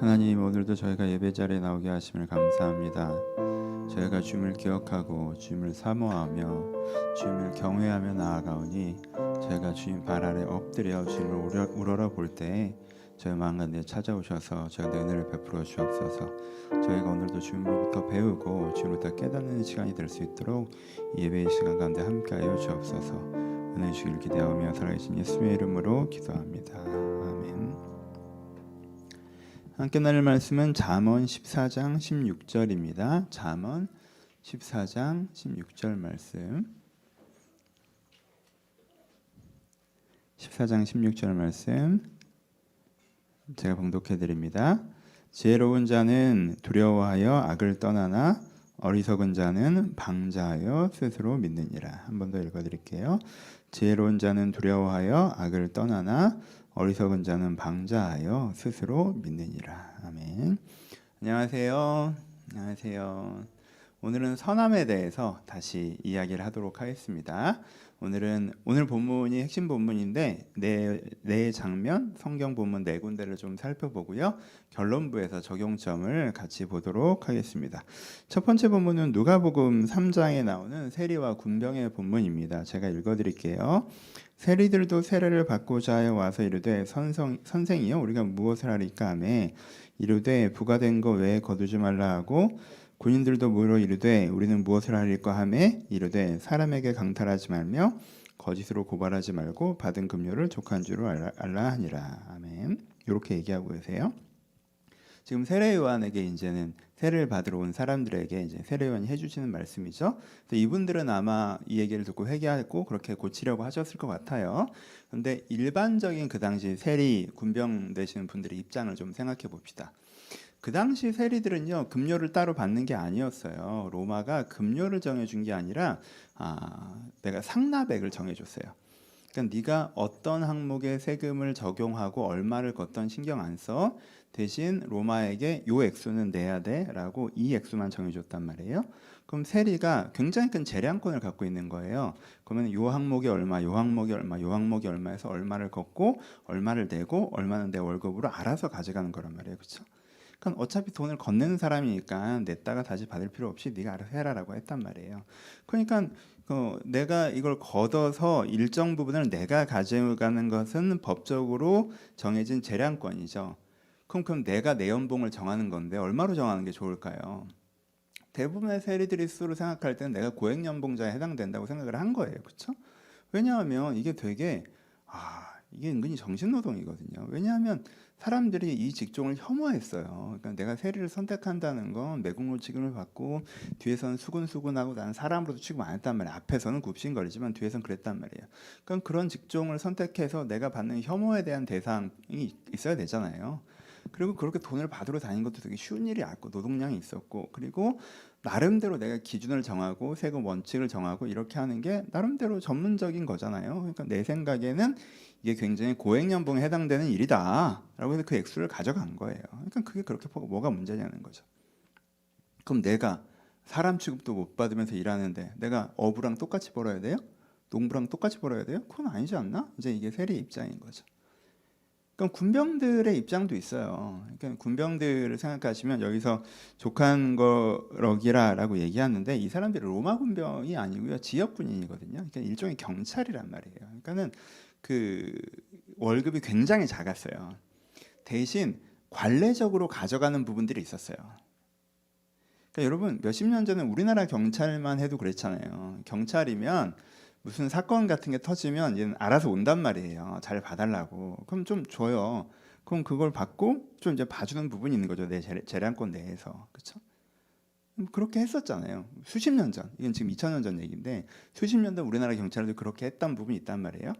하나님, 오늘도 저희가 예배 자리에 나오게 하심을 감사합니다. 저희가 주님을 기억하고 주님을 사모하며 주님을 경외하며 나아가오니 저희가 주님 발 아래 엎드려 주님을 우러러 볼 때에 저희 마음 가운데 찾아오셔서 저희한테 은혜를 베풀어 주옵소서. 저희가 오늘도 주님으로부터 배우고 주님으로부터 깨닫는 시간이 될 수 있도록 이 예배의 시간 가운데 함께하여 주옵소서. 은혜 주길 기대하며 살아계신 예수님의 이름으로 기도합니다. 아멘. 함께 나눌 말씀은 잠언 14장 16절입니다. 잠언 14장 16절 말씀. 14장 16절 말씀 제가 봉독해 드립니다. 지혜로운 자는 두려워하여 악을 떠나나 어리석은 자는 방자하여 스스로 믿느니라. 한 번 더 읽어 드릴게요. 지혜로운 자는 두려워하여 악을 떠나나 어리석은 자는 방자하여 스스로 믿느니라. 아멘. 안녕하세요. 안녕하세요. 오늘은 선함에 대해서 다시 이야기를 하도록 하겠습니다. 오늘 본문이 핵심 본문인데 네 장면, 성경 본문 네 군데를 좀 살펴보고요. 결론부에서 적용점을 같이 보도록 하겠습니다. 첫 번째 본문은 누가복음 3장에 나오는 세리와 군병의 본문입니다. 제가 읽어드릴게요. 세리들도 세례를 받고자 하여 와서 이르되 선생이여 우리가 무엇을 하리까 하며 이르되 부과된 것 외에 거두지 말라 하고 군인들도 물어 이르되 우리는 무엇을 하리까 하며 이르되 사람에게 강탈하지 말며 거짓으로 고발하지 말고 받은 급료를 족한 줄로 알라 하니라. 아멘. 이렇게 얘기하고 계세요. 지금 세례요한에게 이제는 세례를 받으러 온 사람들에게 이제 세례요한이 해주시는 말씀이죠. 그래서 이분들은 아마 이 얘기를 듣고 회개하고 그렇게 고치려고 하셨을 것 같아요. 그런데 일반적인 그 당시 세리 군병 되시는 분들의 입장을 좀 생각해 봅시다. 그 당시 세리들은요 급료를 따로 받는 게 아니었어요. 로마가 급료를 정해준 게 아니라 내가 상납액을 정해줬어요. 그러니까 네가 어떤 항목에 세금을 적용하고 얼마를 걷던 신경 안 써. 대신 로마에게 요 액수는 내야 돼라고 이 액수만 정해줬단 말이에요. 그럼 세리가 굉장히 큰 재량권을 갖고 있는 거예요. 그러면 요 항목이 얼마, 요 항목이 얼마, 요 항목이 얼마에서 얼마를 걷고 얼마를 내고 얼마는 내 월급으로 알아서 가져가는 거란 말이에요. 그렇죠? 그러니까 어차피 돈을 건네는 사람이니까 냈다가 다시 받을 필요 없이 네가 알아서 해라라고 했단 말이에요. 그러니까 내가 이걸 걷어서 일정 부분을 내가 가져가는 것은 법적으로 정해진 재량권이죠. 그럼 내가 내 연봉을 정하는 건데 얼마로 정하는 게 좋을까요? 대부분의 세리들이 스스로 생각할 때는 내가 고액연봉자에 해당된다고 생각을 한 거예요. 그렇죠? 왜냐하면 이게 되게 이게 은근히 정신노동이거든요. 왜냐하면 사람들이 이 직종을 혐오했어요. 그러니까 내가 세리를 선택한다는 건 매국노 취급을 받고 뒤에서는 수근수근하고 나는 사람으로도 취급 안 했단 말이에요. 앞에서는 굽신거리지만 뒤에서는 그랬단 말이에요. 그러니까 그런 직종을 선택해서 내가 받는 혐오에 대한 대상이 있어야 되잖아요. 그리고 그렇게 돈을 받으러 다니는 것도 되게 쉬운 일이 아니고 노동량이 있었고 그리고 나름대로 내가 기준을 정하고 세금 원칙을 정하고 이렇게 하는 게 나름대로 전문적인 거잖아요. 그러니까 내 생각에는 이게 굉장히 고액연봉에 해당되는 일이다 라고 해서 그 액수를 가져간 거예요. 그러니까 그게 그렇게 뭐가 문제냐는 거죠. 그럼 내가 사람 취급도 못 받으면서 일하는데 내가 어부랑 똑같이 벌어야 돼요? 농부랑 똑같이 벌어야 돼요? 그건 아니지 않나? 이제 이게 세리 입장인 거죠. 그럼 군병들의 입장도 있어요. 그러니까 군병들을 생각하시면 여기서 족한거럭이라라고 얘기하는데 이 사람들이 로마 군병이 아니고요 지역 군인이거든요. 그러니까 일종의 경찰이란 말이에요. 그러니까는 그 월급이 굉장히 작았어요. 대신 관례적으로 가져가는 부분들이 있었어요. 그러니까 여러분 몇십 년 전에 우리나라 경찰만 해도 그랬잖아요. 경찰이면 무슨 사건 같은 게 터지면 얘는 알아서 온단 말이에요. 잘 봐달라고. 그럼 좀 줘요. 그럼 그걸 받고 좀 이제 봐주는 부분이 있는 거죠. 내 재량권 내에서. 그렇죠? 그렇게 했었잖아요. 수십 년 전. 이건 지금 2000년 전 얘기인데 수십 년 전 우리나라 경찰도 그렇게 했던 부분이 있단 말이에요.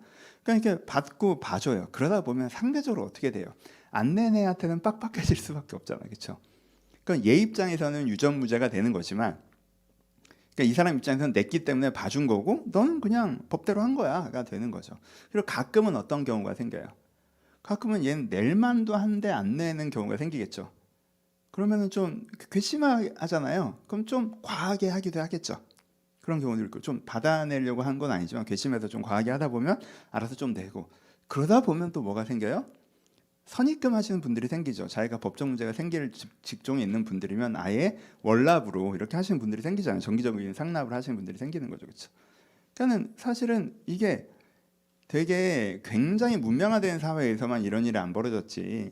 그러니까 이렇게 받고 봐줘요. 그러다 보면 상대적으로 어떻게 돼요? 안 낸 애한테는 빡빡해질 수밖에 없잖아요. 그렇죠? 그러니까 얘 입장에서는 유전무죄가 되는 거지만 그러니까 이 사람 입장에서는 냈기 때문에 봐준 거고 너는 그냥 법대로 한 거야가 되는 거죠. 그리고 가끔은 어떤 경우가 생겨요. 가끔은 얘는 낼 만도 한데 안 내는 경우가 생기겠죠. 그러면은 좀 괘씸하잖아요. 그럼 좀 과하게 하기도 하겠죠. 그런 경우도 있고 좀 받아내려고 한 건 아니지만 괘씸해서 좀 과하게 하다 보면 알아서 좀 내고 그러다 보면 또 뭐가 생겨요? 선입금 하시는 분들이 생기죠. 자기가 법적 문제가 생길 직종에 있는 분들이면 아예 월납으로 이렇게 하시는 분들이 생기잖아요. 정기적인 상납을 하시는 분들이 생기는 거죠. 그렇죠? 그러니까는 사실은 이게 되게 굉장히 문명화된 사회에서만 이런 일이 안 벌어졌지,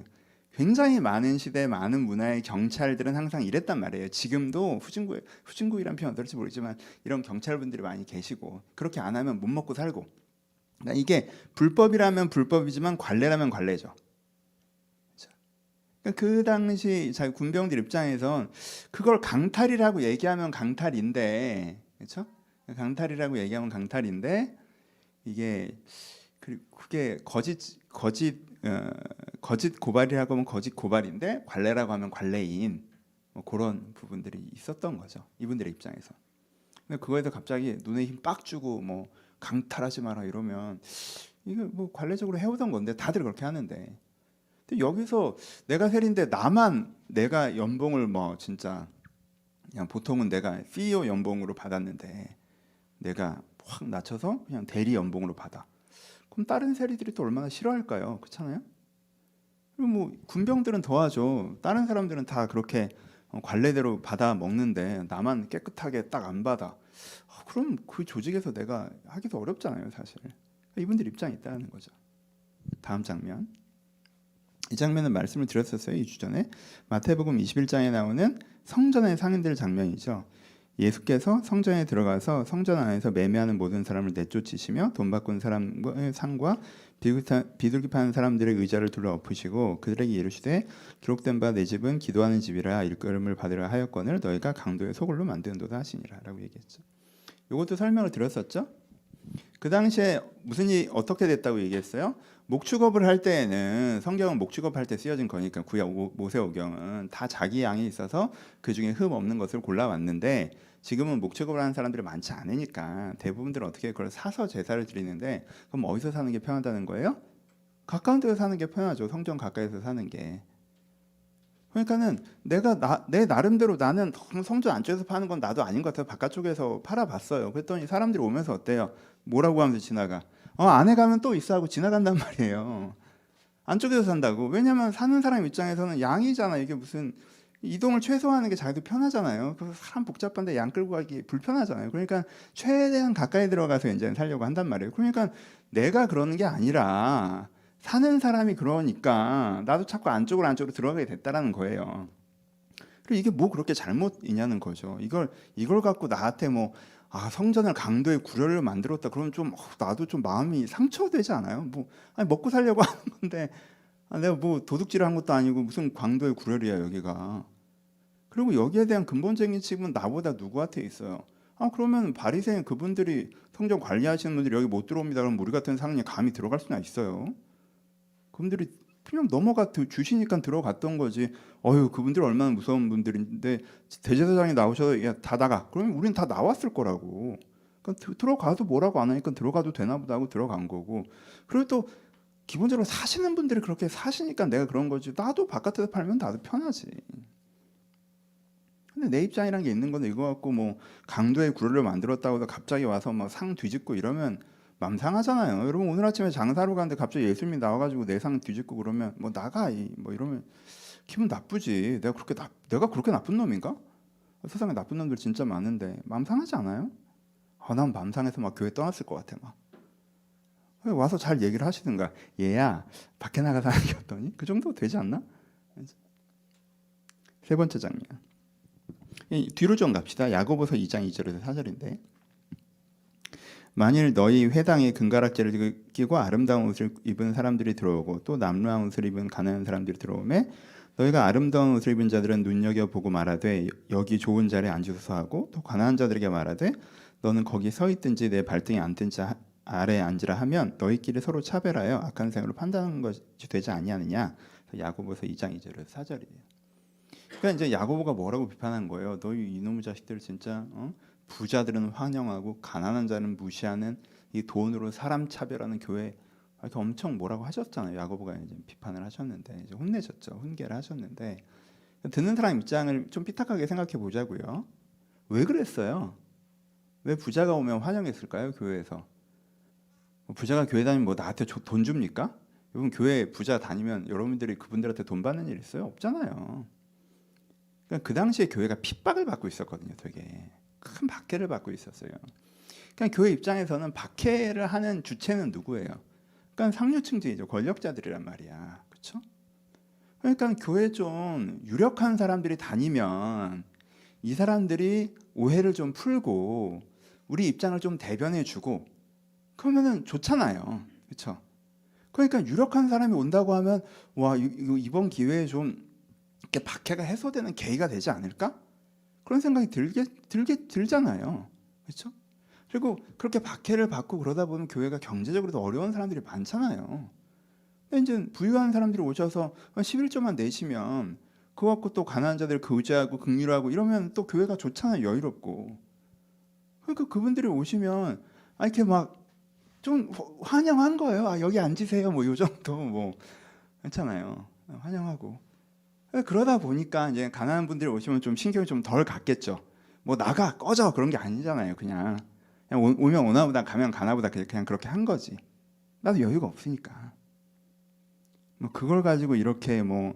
굉장히 많은 시대 많은 문화의 경찰들은 항상 이랬단 말이에요. 지금도 후진국이란 표현 어떨지 모르지만 이런 경찰분들이 많이 계시고, 그렇게 안 하면 못 먹고 살고, 그러니까 이게 불법이라면 불법이지만 관례라면 관례죠. 그러니까 그 당시 자기 군병들 입장에선 그걸 강탈이라고 얘기하면 강탈인데, 그렇죠? 강탈이라고 얘기하면 강탈인데, 이게 그게 거짓 고발이라고 하면 거짓 고발인데 관례라고 하면 관례인, 뭐 그런 부분들이 있었던 거죠. 이분들의 입장에서. 근데 그거에서 갑자기 눈에 힘 빡 주고 뭐 강탈하지 마라 이러면, 이게 뭐 관례적으로 해오던 건데 다들 그렇게 하는데, 근데 여기서 내가 세리인데 나만 내가 연봉을 뭐 진짜 그냥 보통은 내가 CEO 연봉으로 받았는데 내가 확 낮춰서 그냥 대리 연봉으로 받아. 그럼 다른 세리들이 또 얼마나 싫어할까요? 그렇잖아요? 그리고 뭐 군병들은 더하죠. 다른 사람들은 다 그렇게 관례대로 받아 먹는데 나만 깨끗하게 딱 안 받아. 그럼 그 조직에서 내가 하기도 어렵잖아요, 사실. 이분들 입장이 있다는 거죠. 다음 장면. 이 장면은 말씀을 드렸었어요, 2주 전에. 마태복음 21장에 나오는 성전의 상인들 장면이죠. 예수께서 성전에 들어가서 성전 안에서 매매하는 모든 사람을 내쫓으시며 돈 바꾼 사람의 상과 비둘기 파는 사람들의 의자를 둘러 엎으시고 그들에게 이르시되 기록된 바 내 집은 기도하는 집이라 일컬음을 받으라 하였거늘 너희가 강도의 소굴로 만드는도다 하시니라 라고 얘기했죠. 이것도 설명을 드렸었죠. 그 당시에 무슨 일이 어떻게 됐다고 얘기했어요? 목축업을 할 때에는, 성경은 목축업할 때 쓰여진 거니까 구약 모세오경은 다 자기 양에 있어서 그 중에 흠 없는 것을 골라왔는데, 지금은 목축업을 하는 사람들이 많지 않으니까 대부분들은 어떻게 그걸 사서 제사를 드리는데, 그럼 어디서 사는 게 편하다는 거예요? 가까운 데서 사는 게 편하죠. 성전 가까이서 사는 게. 그러니까는 내 나름대로 나는 성전 안쪽에서 파는 건 나도 아닌 것 같아서 바깥쪽에서 팔아봤어요. 그랬더니 사람들이 오면서 어때요? 뭐라고 하면서 지나가? 안에 가면 또 있어 하고 지나간단 말이에요. 안쪽에서 산다고. 왜냐면 사는 사람 입장에서는 양이잖아. 이게 무슨 이동을 최소화하는 게 자기도 편하잖아요. 그래서 사람 복잡한데 양 끌고 가기 불편하잖아요. 그러니까 최대한 가까이 들어가서 이제 살려고 한단 말이에요. 그러니까 내가 그러는 게 아니라 사는 사람이 그러니까 나도 자꾸 안쪽으로 들어가게 됐다라는 거예요. 그리고 이게 뭐 그렇게 잘못이냐는 거죠. 이걸 갖고 나한테 뭐 성전을 강도의 구려를 만들었다 그러면 좀 나도 좀 마음이 상처되지 않아요? 뭐 아니 먹고 살려고 하는 건데 내가 뭐 도둑질을 한 것도 아니고 무슨 강도의 구려이야 여기가. 그리고 여기에 대한 근본적인 책임은 나보다 누구한테 있어요? 그러면 바리새인 그분들이 성전 관리하시는 분들이 여기 못 들어옵니다. 그럼 우리 같은 상인이 감히 들어갈 수나 있어요? 그분들이 그냥 넘어가 주시니까 들어갔던 거지. 그분들 얼마나 무서운 분들인데 대제사장이 나오셔서 야, 다 나가. 그러면 우리는 다 나왔을 거라고. 그러니까 들어가도 뭐라고 안 하니까 들어가도 되나 보다 하고 들어간 거고. 그리고 또 기본적으로 사시는 분들이 그렇게 사시니까 내가 그런 거지. 나도 바깥에서 팔면 나도 편하지. 근데 내 입장이란 게 있는 건데 이거 갖고 뭐 강도의 구려를 만들었다고 해서 갑자기 와서 막 상 뒤집고 이러면 맘 상하잖아요. 여러분 오늘 아침에 장사로 가는데 갑자기 예수님이 나와가지고 내 상 뒤집고 그러면 뭐 나가 뭐 이러면 기분 나쁘지. 내가 그렇게 나쁜 놈인가? 세상에 나쁜 놈들 진짜 많은데 맘 상하지 않아요? 난 맘 상해서 막 교회 떠났을 것 같아 막. 와서 잘 얘기를 하시든가. 얘야 밖에 나가서 하는 게 어떠니? 그 정도 되지 않나? 세 번째 장면. 뒤로 좀 갑시다. 야고보서 2장 2절에서 4절인데 만일 너희 회당에 금가락지를 끼고 아름다운 옷을 입은 사람들이 들어오고 또 남루한 옷을 입은 가난한 사람들이 들어오매 너희가 아름다운 옷을 입은 자들은 눈여겨보고 말하되 여기 좋은 자리에 앉으소서 하고 또 가난한 자들에게 말하되 너는 거기 서 있든지 내 발등에 앉든지 아래에 앉으라 하면 너희끼리 서로 차별하여 악한 생으로 판단하는 것이 되지 아니하느냐. 야고보서 2장 2절에서 4절이에요. 그러니까 이제 야고보가 뭐라고 비판한 거예요? 너희 이놈의 자식들 진짜 부자들은 환영하고 가난한 자는 무시하는 이 돈으로 사람 차별하는 교회, 이렇게 엄청 뭐라고 하셨잖아요. 야고보가 이제 비판을 하셨는데 이제 혼내셨죠. 훈계를 하셨는데 듣는 사람 입장을 좀 삐딱하게 생각해 보자고요. 왜 그랬어요? 왜 부자가 오면 환영했을까요? 교회에서 부자가 교회 다니면 뭐 나한테 돈 줍니까? 여러분 교회 부자 다니면 여러분들이 그분들한테 돈 받는 일 있어요? 없잖아요. 그러니까 그 당시에 교회가 핍박을 받고 있었거든요. 되게 큰 박해를 받고 있었어요. 그러니까 교회 입장에서는 박해를 하는 주체는 누구예요? 그러니까 상류층들이죠. 권력자들이란 말이야. 그렇죠? 그러니까 교회 좀 유력한 사람들이 다니면 이 사람들이 오해를 좀 풀고 우리 입장을 좀 대변해주고 그러면은 좋잖아요. 그렇죠? 그러니까 유력한 사람이 온다고 하면 와 이번 기회에 좀 이렇게 박해가 해소되는 계기가 되지 않을까? 그런 생각이 들잖아요. 그렇죠? 그리고 그렇게 박해를 받고 그러다 보면 교회가 경제적으로도 어려운 사람들이 많잖아요. 근데 이제 부유한 사람들이 오셔서 11조만 내시면 그거 갖고 또 가난한 자들 의지하고 긍휼하고 이러면 또 교회가 좋잖아요. 여유롭고. 그러니까 그분들이 오시면 이렇게 막 좀 환영한 거예요. 여기 앉으세요. 뭐 요 정도 뭐 괜찮아요. 환영하고. 그러다 보니까 이제 가난한 분들이 오시면 좀 신경이 좀 덜 갔겠죠. 뭐 나가 꺼져 그런 게 아니잖아요. 그냥 오면 오나보다 가면 가나보다 그냥 그렇게 한 거지. 나도 여유가 없으니까. 뭐 그걸 가지고 이렇게 뭐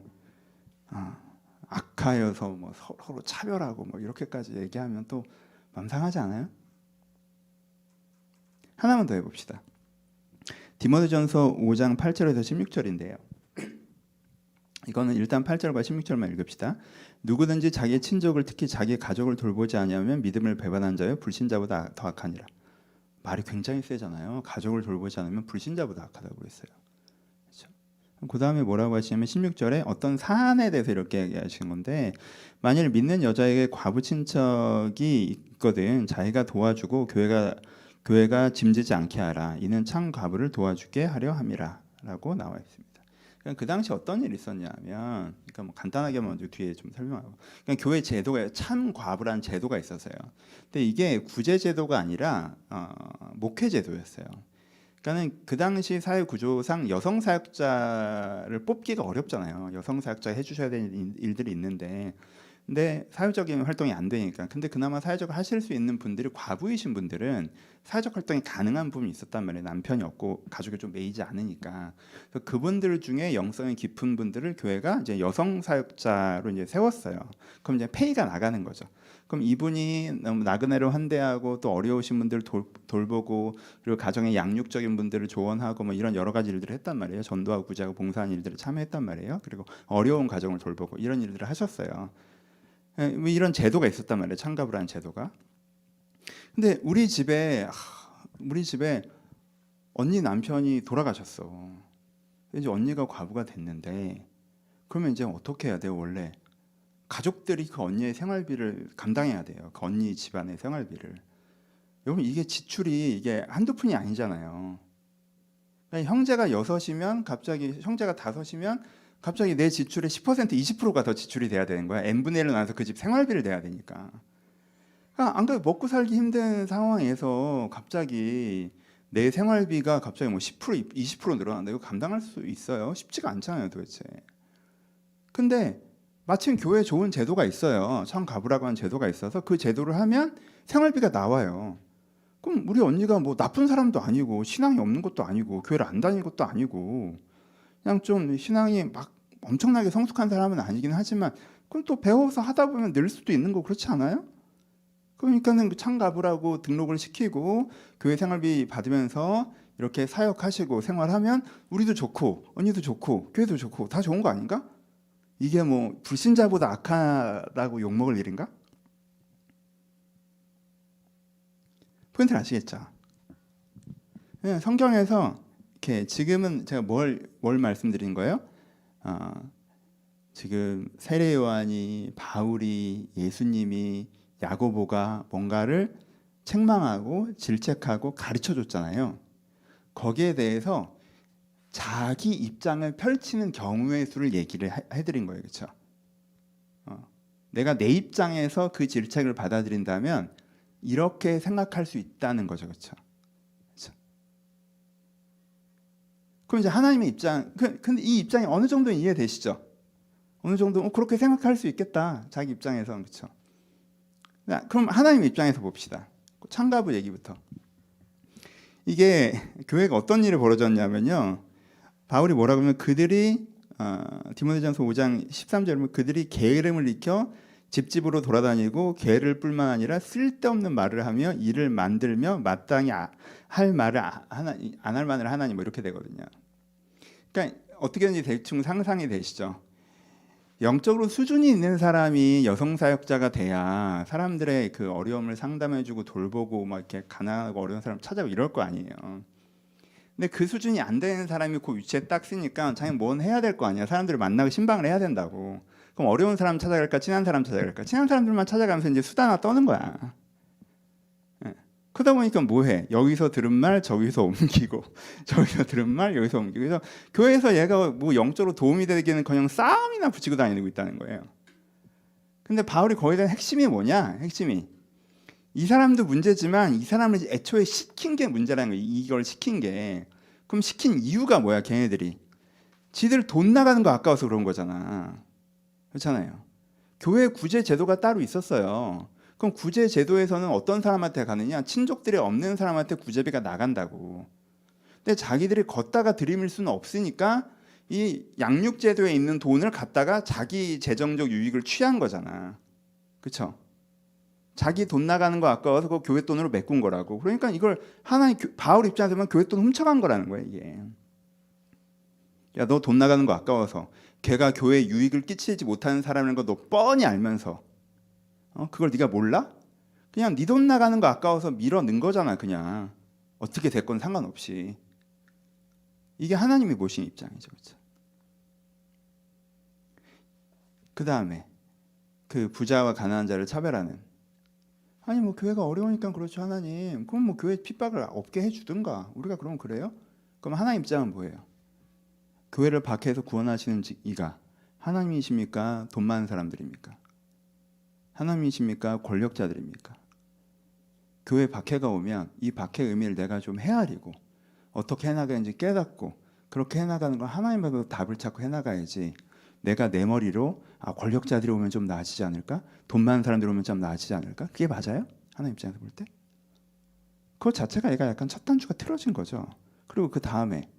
악하여서 뭐 서로 차별하고 뭐 이렇게까지 얘기하면 또 맘 상하지 않아요? 하나만 더 해봅시다. 디모데전서 5장 8절에서 16절인데요. 이거는 일단 8절과 16절만 읽읍시다. 누구든지 자기의 친족을 특히 자기의 가족을 돌보지 아니하면 믿음을 배반한 자여 불신자보다 더 악하니라. 말이 굉장히 세잖아요. 가족을 돌보지 않으면 불신자보다 악하다고 그랬어요. 그렇죠? 그 다음에 뭐라고 하시냐면 16절에 어떤 사안에 대해서 이렇게 얘기하시는 건데 만일 믿는 여자에게 과부 친척이 있거든 자기가 도와주고 교회가 짐지지 않게 하라. 이는 참 과부를 도와주게 하려 함이라 라고 나와 있습니다. 그러니까 그 당시 어떤 일이 있었냐면 그러니까 뭐 간단하게 먼저 뒤에 좀 설명하고 그러니까 교회 제도가 참 과부라는 제도가 있었어요. 근데 이게 구제 제도가 아니라 목회 제도였어요. 그러니까는 그 당시 사회 구조상 여성 사역자를 뽑기가 어렵잖아요. 여성 사역자 해주셔야 되는 일들이 있는데 근데 사회적인 활동이 안 되니까. 근데 그나마 사회적으로 하실 수 있는 분들이 과부이신 분들은 사회적 활동이 가능한 부분이 있었단 말이에요. 남편이 없고 가족이 좀 매이지 않으니까. 그래서 그분들 중에 영성이 깊은 분들을 교회가 이제 여성 사역자로 이제 세웠어요. 그럼 이제 페이가 나가는 거죠. 그럼 이분이 너무 나그네로 환대하고 또 어려우신 분들 돌보고 그리고 가정의 양육적인 분들을 조언하고 뭐 이런 여러 가지 일들을 했단 말이에요. 전도하고 구제하고 봉사하는 일들을 참여했단 말이에요. 그리고 어려운 가정을 돌보고 이런 일들을 하셨어요. 이런 제도가 있었단 말이에요. 참가부라는 제도가. 근데 우리 집에 언니 남편이 돌아가셨어. 이제 언니가 과부가 됐는데 그러면 이제 어떻게 해야 돼요? 원래 가족들이 그 언니의 생활비를 감당해야 돼요. 그 언니 집안의 생활비를. 여러분 이게 지출이 이게 한두 푼이 아니잖아요. 그러니까 형제가 6이면 갑자기 형제가 5이면 갑자기 내 지출의 10% 20%가 더 지출이 돼야 되는 거야. n분의 1로 나눠서 그 집 생활비를 내야 되니까. 그러니까 안 그래도 먹고 살기 힘든 상황에서 갑자기 내 생활비가 갑자기 뭐 10% 20% 늘어난다. 이거 감당할 수 있어요? 쉽지가 않잖아요, 도대체. 근데 마침 교회에 좋은 제도가 있어요. 참가부라고 하는 제도가 있어서 그 제도를 하면 생활비가 나와요. 그럼 우리 언니가 뭐 나쁜 사람도 아니고 신앙이 없는 것도 아니고 교회를 안 다니는 것도 아니고 그냥 좀 신앙이 막 엄청나게 성숙한 사람은 아니긴 하지만 그럼 또 배워서 하다 보면 늘 수도 있는 거 그렇지 않아요? 그러니까는 참가부라고 등록을 시키고 교회 생활비 받으면서 이렇게 사역하시고 생활하면 우리도 좋고 언니도 좋고 교회도 좋고 다 좋은 거 아닌가? 이게 뭐 불신자보다 악하다고 욕먹을 일인가? 포인트를 아시겠죠? 성경에서 이렇게 지금은 제가 뭘 말씀드린 거예요? 지금 세례 요한이 바울이 예수님이 야고보가 뭔가를 책망하고 질책하고 가르쳐 줬잖아요. 거기에 대해서 자기 입장을 펼치는 경우의 수를 얘기를 해드린 거예요. 그렇죠? 내가 내 입장에서 그 질책을 받아들인다면 이렇게 생각할 수 있다는 거죠. 그렇죠? 그럼 이제 하나님의 입장, 근데 이 입장이 어느 정도는 이해되시죠? 어느 정도 그렇게 생각할 수 있겠다. 자기 입장에서. 그렇죠? 그럼 하나님의 입장에서 봅시다. 참가부 얘기부터. 이게 교회가 어떤 일이 벌어졌냐면요. 바울이 뭐라고 하면 그들이 디모데전서 5장 13절에 보면 그들이 게으름을 익혀 집집으로 돌아다니고 게으를 뿐만 아니라 쓸데없는 말을 하며 일을 만들며 마땅히 할 말을 안 할 말을 하나니 뭐 이렇게 되거든요. 그러니까 어떻게든지 대충 상상이 되시죠. 영적으로 수준이 있는 사람이 여성 사역자가 돼야 사람들의 그 어려움을 상담해주고 돌보고 막 이렇게 가난하고 어려운 사람 찾아오고 이럴 거 아니에요. 근데 그 수준이 안 되는 사람이 그 위치에 딱 쓰니까 자기 뭔 해야 될 거 아니야. 사람들을 만나고 신방을 해야 된다고. 그럼 어려운 사람 찾아갈까 친한 사람 찾아갈까? 친한 사람들만 찾아가면서 이제 수다나 떠는 거야. 그러다 보니까 뭐해? 여기서 들은 말 저기서 옮기고 저기서 들은 말 여기서 옮기고 그래서 교회에서 얘가 뭐 영적으로 도움이 되기는커녕 싸움이나 붙이고 다니고 있다는 거예요. 근데 바울이 거기에 대한 핵심이 뭐냐? 핵심이 이 사람도 문제지만 이 사람을 애초에 시킨 게 문제라는 거예요. 이걸 시킨 게. 그럼 시킨 이유가 뭐야? 걔네들이 지들 돈 나가는 거 아까워서 그런 거잖아. 그렇잖아요. 교회 구제 제도가 따로 있었어요. 그럼 구제 제도에서는 어떤 사람한테 가느냐? 친족들이 없는 사람한테 구제비가 나간다고. 근데 자기들이 걷다가 들이밀 수는 없으니까 이 양육 제도에 있는 돈을 갖다가 자기 재정적 유익을 취한 거잖아. 그렇죠? 자기 돈 나가는 거 아까워서 그 교회 돈으로 메꾼 거라고. 그러니까 이걸 하나님 바울 입장에서 보면 교회 돈 훔쳐간 거라는 거야 이게. 야, 너 돈 나가는 거 아까워서 걔가 교회에 유익을 끼치지 못하는 사람인 거 너 뻔히 알면서 그걸 네가 몰라? 그냥 네 돈 나가는 거 아까워서 밀어 넣은 거잖아. 그냥 어떻게 됐건 상관없이. 이게 하나님이 보신 입장이죠. 그렇죠? 그 다음에 그 부자와 가난한 자를 차별하는, 아니 뭐 교회가 어려우니까 그렇죠 하나님. 그럼 뭐 교회 핍박을 없게 해주든가. 우리가 그러면 그래요? 그럼 하나님 입장은 뭐예요? 교회를 박해해서 구원하시는 이가 하나님이십니까? 돈 많은 사람들입니까? 하나님이십니까? 권력자들입니까? 교회 박해가 오면 이 박해의 의미를 내가 좀 헤아리고 어떻게 해나가는지 깨닫고 그렇게 해나가는 걸 하나님께서 답을 찾고 해나가야지, 내가 내 머리로 권력자들이 오면 좀 나아지지 않을까? 돈 많은 사람들이 오면 좀 나아지지 않을까? 그게 맞아요? 하나님 입장에서 볼 때? 그것 자체가 얘가 약간 첫 단추가 틀어진 거죠. 그리고 그 다음에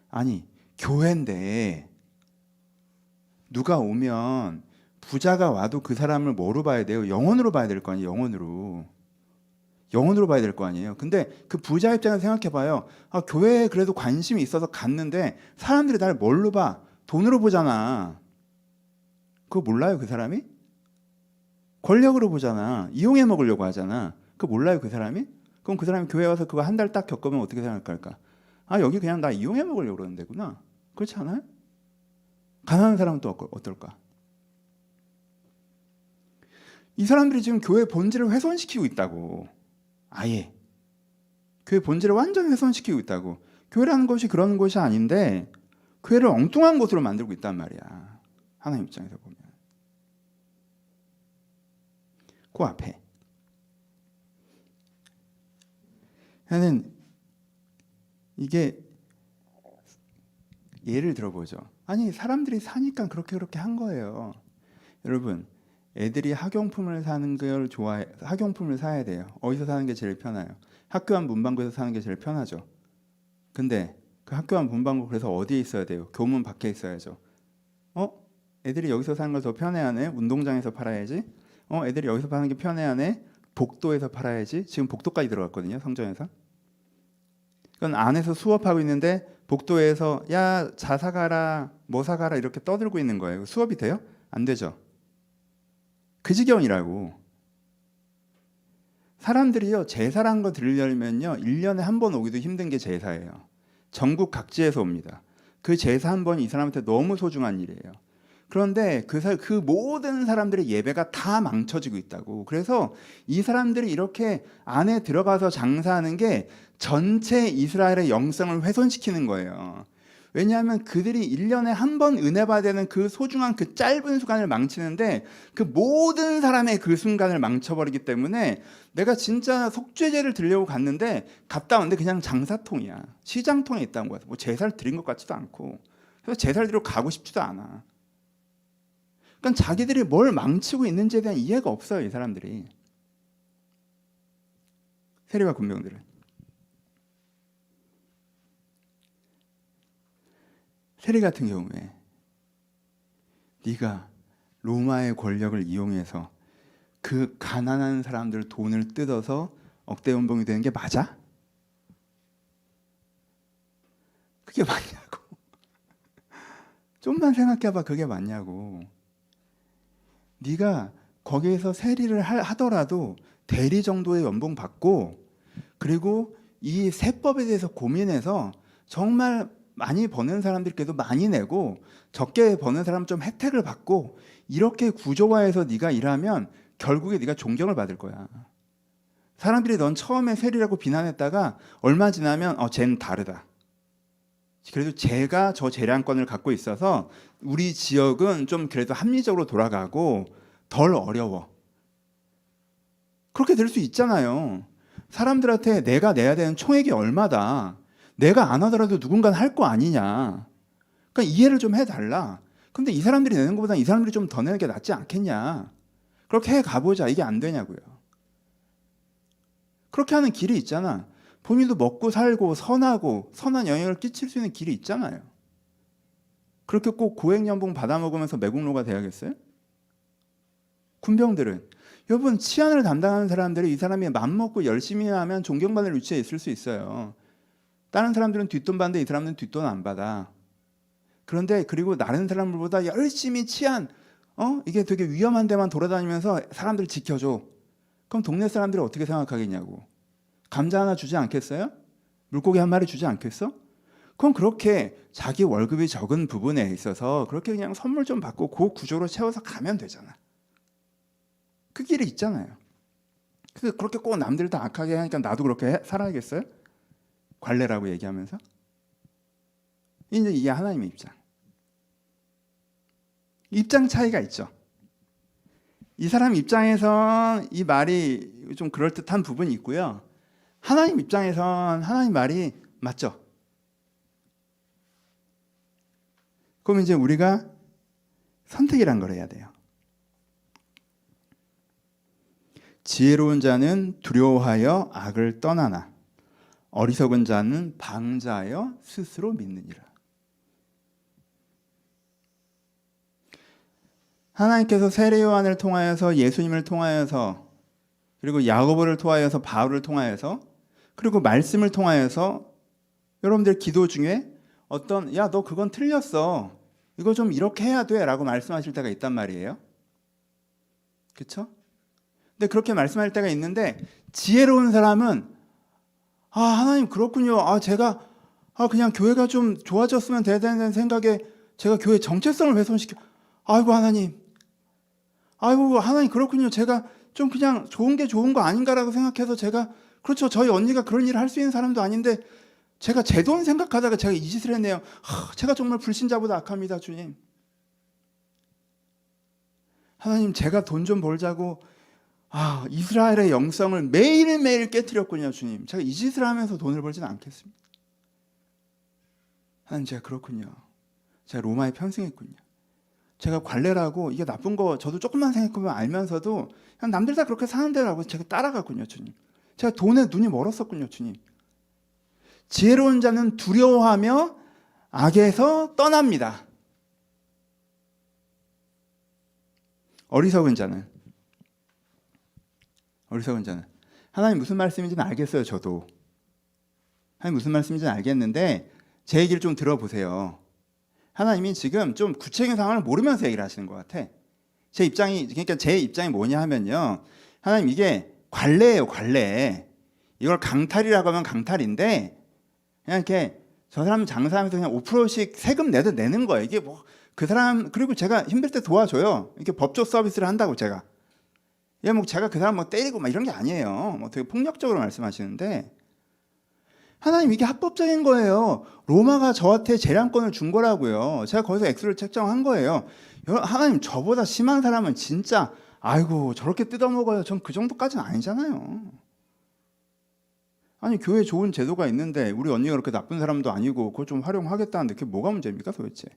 아니 교회인데 누가 오면 부자가 와도 그 사람을 뭐로 봐야 돼요? 영혼으로 봐야 될 거 아니에요. 영혼으로 봐야 될 거 아니에요. 근데 그 부자 입장에서 생각해봐요. 교회에 그래도 관심이 있어서 갔는데 사람들이 나를 뭘로 봐? 돈으로 보잖아. 그거 몰라요 그 사람이? 권력으로 보잖아. 이용해 먹으려고 하잖아. 그거 몰라요 그 사람이? 그럼 그 사람이 교회 와서 그거 한 달 딱 겪으면 어떻게 생각할까? 여기 그냥 나 이용해 먹으려고 그러는 데구나. 그렇지 않아요? 가난한 사람은 또 어떨까? 이 사람들이 지금 교회 본질을 훼손시키고 있다고. 아예 교회 본질을 완전히 훼손시키고 있다고. 교회라는 것이 그런 것이 아닌데 교회를 엉뚱한 곳으로 만들고 있단 말이야. 하나님 입장에서 보면. 그 앞에 하는 이게 예를 들어보죠. 아니 사람들이 사니까 그렇게 한 거예요. 여러분, 애들이 학용품을 사는 걸 좋아해. 학용품을 사야 돼요. 어디서 사는 게 제일 편해요? 학교 앞 문방구에서 사는 게 제일 편하죠. 근데 그 학교 앞 문방구 그래서 어디에 있어야 돼요? 교문 밖에 있어야죠. 애들이 여기서 사는 걸 더 편해하네. 운동장에서 팔아야지. 애들이 여기서 파는 게 편해하네. 복도에서 팔아야지. 지금 복도까지 들어갔거든요. 성전에서. 그건 안에서 수업하고 있는데 복도에서 야, 자 사가라, 뭐 사가라 이렇게 떠들고 있는 거예요. 수업이 돼요? 안 되죠. 그 지경이라고. 사람들이요, 제사란 거 들으려면요 1년에 한 번 오기도 힘든 게 제사예요. 전국 각지에서 옵니다. 그 제사 한 번이 이 사람한테 너무 소중한 일이에요. 그런데 그 모든 사람들의 예배가 다 망쳐지고 있다고. 그래서 이 사람들이 이렇게 안에 들어가서 장사하는 게 전체 이스라엘의 영성을 훼손시키는 거예요. 왜냐하면 그들이 1년에 한 번 은혜 받아야 되는 그 소중한 그 짧은 순간을 망치는데 그 모든 사람의 그 순간을 망쳐버리기 때문에 내가 진짜 속죄제를 드리려고 갔는데 갔다 왔는데 그냥 장사통이야. 시장통에 있다는 거야. 뭐 제사를 드린 것 같지도 않고. 그래서 제사를 드리러 가고 싶지도 않아. 그러니까 자기들이 뭘 망치고 있는지에 대한 이해가 없어요. 이 사람들이. 세리와 군병들은. 세리 같은 경우에 네가 로마의 권력을 이용해서 그 가난한 사람들 돈을 뜯어서 억대 연봉이 되는 게 맞아? 그게 맞냐고. 좀만 생각해봐. 그게 맞냐고. 네가 거기에서 세리를 하더라도 대리 정도의 연봉 받고, 그리고 이 세법에 대해서 고민해서 정말 많이 버는 사람들께도 많이 내고 적게 버는 사람 좀 혜택을 받고, 이렇게 구조화해서 네가 일하면 결국에 네가 존경을 받을 거야. 사람들이 넌 처음에 세리라고 비난했다가 얼마 지나면 쟤는 다르다. 그래도 쟤가 저 재량권을 갖고 있어서 우리 지역은 좀 그래도 합리적으로 돌아가고 덜 어려워. 그렇게 될 수 있잖아요. 사람들한테 내가 내야 되는 총액이 얼마다. 내가 안 하더라도 누군가는 할 거 아니냐. 그러니까 이해를 좀 해달라. 근데 이 사람들이 내는 것보다 이 사람들이 좀 더 내는 게 낫지 않겠냐. 그렇게 해 가보자. 이게 안 되냐고요. 그렇게 하는 길이 있잖아. 본인도 먹고 살고 선하고 선한 영향을 끼칠 수 있는 길이 있잖아요. 그렇게 꼭 고액연봉 받아먹으면서 매국노가 돼야겠어요? 군병들은 여러분 치안을 담당하는 사람들이 이 사람이 맘먹고 열심히 하면 존경받을 위치에 있을 수 있어요. 다른 사람들은 뒷돈 받는데 이 사람은 뒷돈 안 받아. 그런데 그리고 다른 사람들보다 열심히 치안 이게 되게 위험한 데만 돌아다니면서 사람들 지켜줘. 그럼 동네 사람들이 어떻게 생각하겠냐고. 감자 하나 주지 않겠어요? 물고기 한 마리 주지 않겠어? 그럼 그렇게 자기 월급이 적은 부분에 있어서 그렇게 그냥 선물 좀 받고 그 구조로 채워서 가면 되잖아. 그 길이 있잖아요. 그렇게 꼭 남들 다 악하게 하니까 나도 그렇게 살아야겠어요? 관례라고 얘기하면서? 이제 이게 하나님의 입장 차이가 있죠. 이 사람 입장에선 이 말이 좀 그럴듯한 부분이 있고요. 하나님 입장에선 하나님 말이 맞죠. 그럼 이제 우리가 선택이란 걸 해야 돼요. 지혜로운 자는 두려워하여 악을 떠나나 어리석은 자는 방자하여 스스로 믿느니라. 하나님께서 세례 요한을 통하여서 예수님을 통하여서 그리고 야고보를 통하여서 바울을 통하여서 그리고 말씀을 통하여서 여러분들 기도 중에 야, 너 그건 틀렸어. 이거 좀 이렇게 해야 돼 라고 말씀하실 때가 있단 말이에요. 그렇죠? 근데 그렇게 말씀할 때가 있는데 지혜로운 사람은 하나님 그렇군요. 제가 그냥 교회가 좀 좋아졌으면 되는 생각에 제가 교회 정체성을 훼손시켜. 아이고 하나님 그렇군요. 제가 좀 그냥 좋은 게 좋은 거 아닌가라고 생각해서 제가 그렇죠. 저희 언니가 그런 일을 할 수 있는 사람도 아닌데 제가 제 돈 생각하다가 제가 이 짓을 했네요. 제가 정말 불신자보다 악합니다, 주님. 하나님 제가 돈 좀 벌자고 이스라엘의 영성을 매일매일 깨뜨렸군요, 주님. 제가 이 짓을 하면서 돈을 벌지는 않겠습니다. 하나님 제가 그렇군요. 제가 로마에 편승했군요. 제가 관례라고 이게 나쁜 거 저도 조금만 생각해보면 알면서도 그냥 남들 다 그렇게 사는데라고 제가 따라갔군요, 주님. 제가 돈에 눈이 멀었었군요, 주님. 지혜로운 자는 두려워하며 악에서 떠납니다. 어리석은 자는 하나님 무슨 말씀인지는 알겠어요. 저도 하나님 무슨 말씀인지는 알겠는데 제 얘기를 좀 들어보세요. 하나님이 지금 좀 구체적인 상황을 모르면서 얘기를 하시는 것 같아. 제 입장이 뭐냐 하면요, 하나님 이게 관례예요. 관례. 이걸 강탈이라고 하면 강탈인데 그냥 이렇게 저 사람 장사하면서 그냥 5%씩 세금 내는 거예요. 이게 뭐 그 사람 그리고 제가 힘들 때 도와줘요. 이렇게 법조 서비스를 한다고 제가. 뭐 제가 그 사람 때리고 막 이런 게 아니에요. 뭐 되게 폭력적으로 말씀하시는데 하나님 이게 합법적인 거예요. 로마가 저한테 재량권을 준 거라고요. 제가 거기서 액수를 책정한 거예요. 하나님 저보다 심한 사람은 진짜 아이고 저렇게 뜯어먹어요. 전 그 정도까지는 아니잖아요. 아니 교회에 좋은 제도가 있는데 우리 언니가 그렇게 나쁜 사람도 아니고 그걸 좀 활용하겠다는데 그게 뭐가 문제입니까 도대체?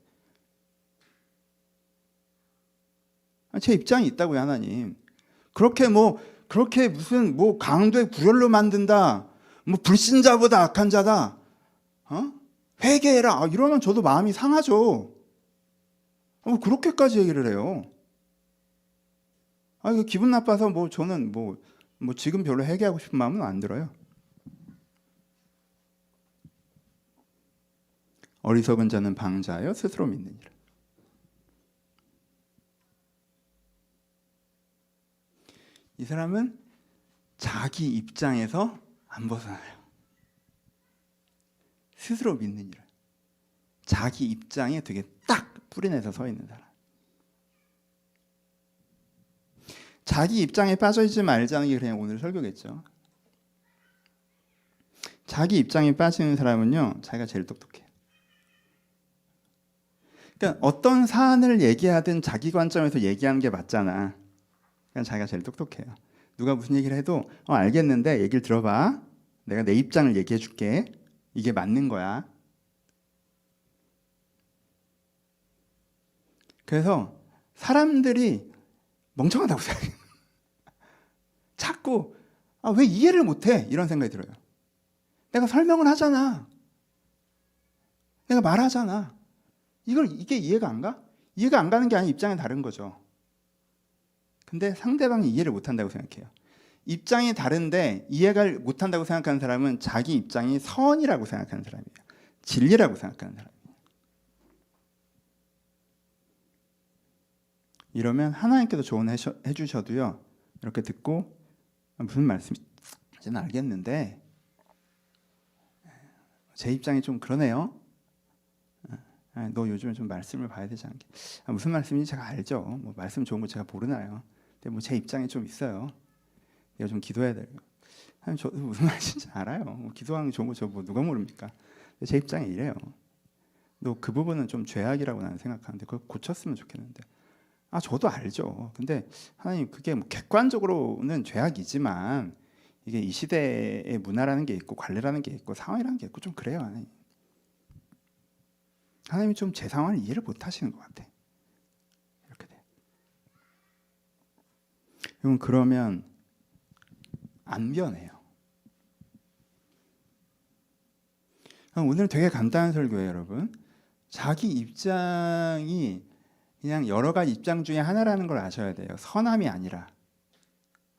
제 입장이 있다고요. 하나님 그렇게 무슨 강도의 구렬로 만든다, 불신자보다 악한 자다, 회개해라. 이러면 저도 마음이 상하죠. 그렇게까지 얘기를 해요. 이거 기분 나빠서 저는 지금 별로 회개하고 싶은 마음은 안 들어요. 어리석은 자는 방자하여 스스로 믿느니라. 이 사람은 자기 입장에서 안 벗어나요. 스스로 믿느니라. 자기 입장에 되게 딱 뿌리내서 서 있는 사람. 자기 입장에 빠져있지 말자는 게 그냥 오늘 설교겠죠. 자기 입장에 빠지는 사람은요, 자기가 제일 똑똑해요. 그러니까 어떤 사안을 얘기하든 자기 관점에서 얘기하는 게 맞잖아. 그러니까 자기가 제일 똑똑해요. 누가 무슨 얘기를 해도 알겠는데 얘기를 들어봐. 내가 내 입장을 얘기해 줄게. 이게 맞는 거야. 그래서 사람들이 멍청하다고 생각해요. 자꾸 왜 이해를 못해? 이런 생각이 들어요. 내가 설명을 하잖아. 내가 말하잖아. 이게 이해가 안 가? 이해가 안 가는 게 아니라 입장이 다른 거죠. 근데 상대방이 이해를 못한다고 생각해요. 입장이 다른데 이해가 못한다고 생각하는 사람은 자기 입장이 선이라고 생각하는 사람이에요. 진리라고 생각하는 사람이에요. 이러면 하나님께서 조언해 주셔도요, 이렇게 듣고 무슨 말씀인지는 알겠는데 제 입장이 좀 그러네요. 너 요즘에 좀 말씀을 봐야 되지 않게. 무슨 말씀인지 제가 알죠. 말씀 좋은 거 제가 모르나요. 근데 제 입장이 좀 있어요. 내가 좀 기도해야 돼요. 하나님, 저 무슨 말인지 알아요. 기도하는 게 좋은 거 저 누가 모릅니까? 제 입장이 이래요. 너 그 부분은 좀 죄악이라고 나는 생각하는데 그걸 고쳤으면 좋겠는데. 저도 알죠. 근데 하나님, 그게 객관적으로는 죄악이지만 이게 이 시대의 문화라는 게 있고 관례라는 게 있고 상황이라는 게 있고 좀 그래요. 하나님이 좀 제 상황을 이해를 못 하시는 것 같아. 이렇게 돼. 그러면 안 변해요. 오늘 되게 간단한 설교예요, 여러분. 자기 입장이 그냥 여러 가지 입장 중에 하나라는 걸 아셔야 돼요. 선함이 아니라.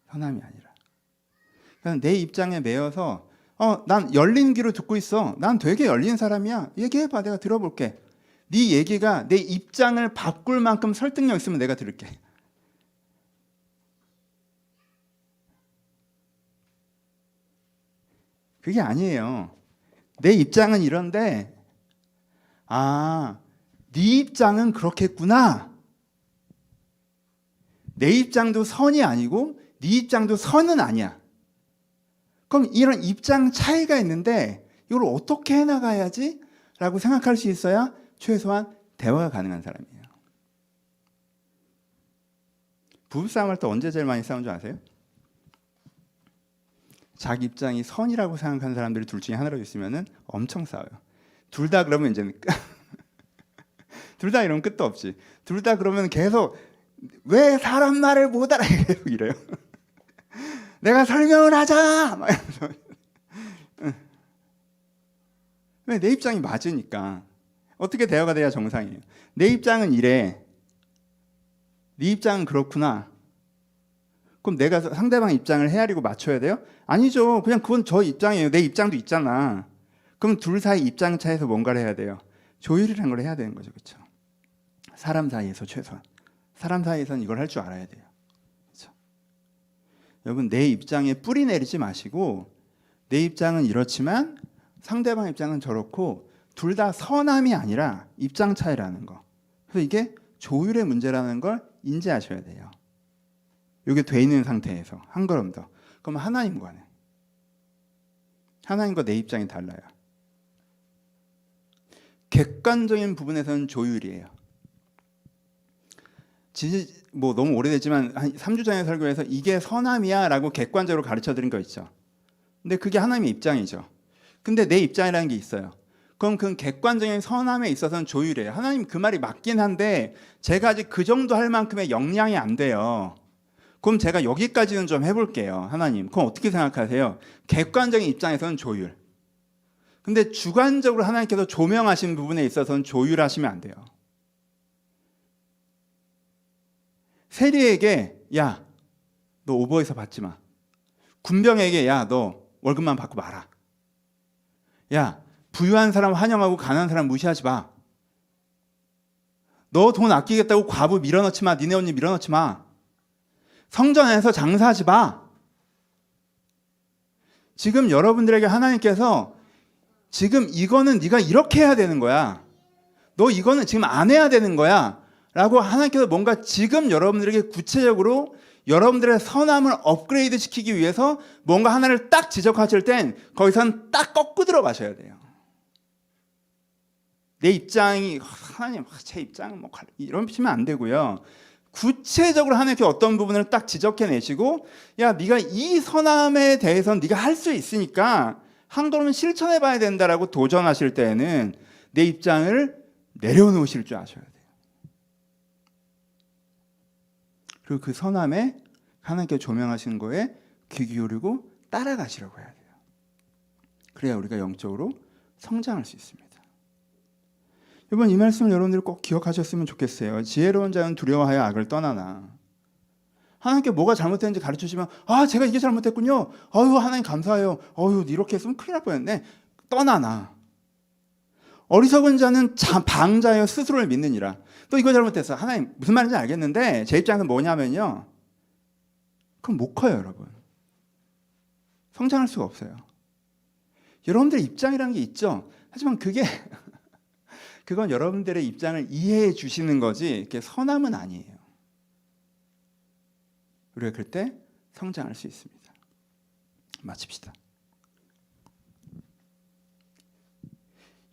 그러니까 내 입장에 매여서 난 열린 귀로 듣고 있어. 난 되게 열린 사람이야. 얘기해봐. 내가 들어볼게. 네 얘기가 내 입장을 바꿀 만큼 설득력 있으면 내가 들을게. 그게 아니에요. 내 입장은 이런데 네 입장은 그렇겠구나. 내 입장도 선이 아니고 네 입장도 선은 아니야. 그럼 이런 입장 차이가 있는데 이걸 어떻게 해나가야지? 라고 생각할 수 있어야 최소한 대화가 가능한 사람이에요. 부부싸움 할 때 언제 제일 많이 싸운 줄 아세요? 자기 입장이 선이라고 생각하는 사람들이 둘 중에 하나로 있으면 엄청 싸워요. 둘 다 그러면 이제는 둘 다 이러면 끝도 없지. 둘 다 그러면 계속 왜 사람 말을 못 알아? 계속 이래요. 내가 설명을 하자. 막 이러면서. 왜? 내 입장이 맞으니까. 어떻게 대화가 돼야 정상이에요. 내 입장은 이래. 네 입장은 그렇구나. 그럼 내가 상대방 입장을 헤아리고 맞춰야 돼요? 아니죠. 그냥 그건 저 입장이에요. 내 입장도 있잖아. 그럼 둘 사이 입장 차에서 뭔가를 해야 돼요. 조율이라는 걸 해야 되는 거죠. 그렇죠? 사람 사이에서 최소한. 사람 사이에서는 이걸 할 줄 알아야 돼요. 그렇죠? 여러분, 내 입장에 뿌리 내리지 마시고 내 입장은 이렇지만 상대방 입장은 저렇고 둘 다 선함이 아니라 입장 차이라는 거. 그래서 이게 조율의 문제라는 걸 인지하셔야 돼요. 이게 돼 있는 상태에서 한 걸음 더. 그럼 하나님과는 하나님과 내 입장이 달라요. 객관적인 부분에서는 조율이에요. 너무 오래됐지만 한 3주 전에 설교에서 이게 선함이야 라고 객관적으로 가르쳐 드린 거 있죠. 근데 그게 하나님의 입장이죠. 근데 내 입장이라는 게 있어요. 그럼 그 객관적인 선함에 있어서는 조율이에요. 하나님 그 말이 맞긴 한데 제가 아직 그 정도 할 만큼의 역량이 안 돼요. 그럼 제가 여기까지는 좀 해볼게요. 하나님, 그럼 어떻게 생각하세요? 객관적인 입장에서는 조율. 근데 주관적으로 하나님께서 조명하신 부분에 있어서는 조율하시면 안 돼요. 세리에게 야, 너 오버해서 받지 마. 군병에게 야, 너 월급만 받고 마라. 야, 부유한 사람 환영하고 가난한 사람 무시하지 마. 너 돈 아끼겠다고 과부 밀어넣지 마. 니네 언니 밀어넣지 마. 성전 안에서 장사하지 마. 지금 여러분들에게 하나님께서 지금 이거는 네가 이렇게 해야 되는 거야. 너 이거는 지금 안 해야 되는 거야. 라고 하나님께서 뭔가 지금 여러분들에게 구체적으로 여러분들의 선함을 업그레이드 시키기 위해서 뭔가 하나를 딱 지적하실 땐 거기선 딱 꺾고 들어가셔야 돼요. 내 입장이 하나님 제 입장은 뭐 이런 비치면 안 되고요. 구체적으로 하나님께 어떤 부분을 딱 지적해내시고 야 네가 이 선함에 대해서는 네가 할 수 있으니까 한 걸음 실천해봐야 된다라고 도전하실 때에는 내 입장을 내려놓으실 줄 아셔야 돼요. 그리고 그 선함에 하나님께 조명하신 거에 귀 기울이고 따라가시려고 해야 돼요. 그래야 우리가 영적으로 성장할 수 있습니다. 이번 이 말씀을 여러분들이 꼭 기억하셨으면 좋겠어요. 지혜로운 자는 두려워하여 악을 떠나나. 하나님께 뭐가 잘못됐는지 가르쳐주시면 제가 이게 잘못됐군요. 하나님 감사해요. 이렇게 했으면 큰일 날 뻔했네. 떠나나. 어리석은 자는 방자여 스스로를 믿느니라. 또 이거 잘못했어. 하나님 무슨 말인지 알겠는데 제 입장은 뭐냐면요. 그럼 못 커요, 여러분. 성장할 수가 없어요. 여러분들의 입장이라는 게 있죠. 하지만 그건 여러분들의 입장을 이해해 주시는 거지 그게 선함은 아니에요. 우리가 그때 성장할 수 있습니다. 마칩시다.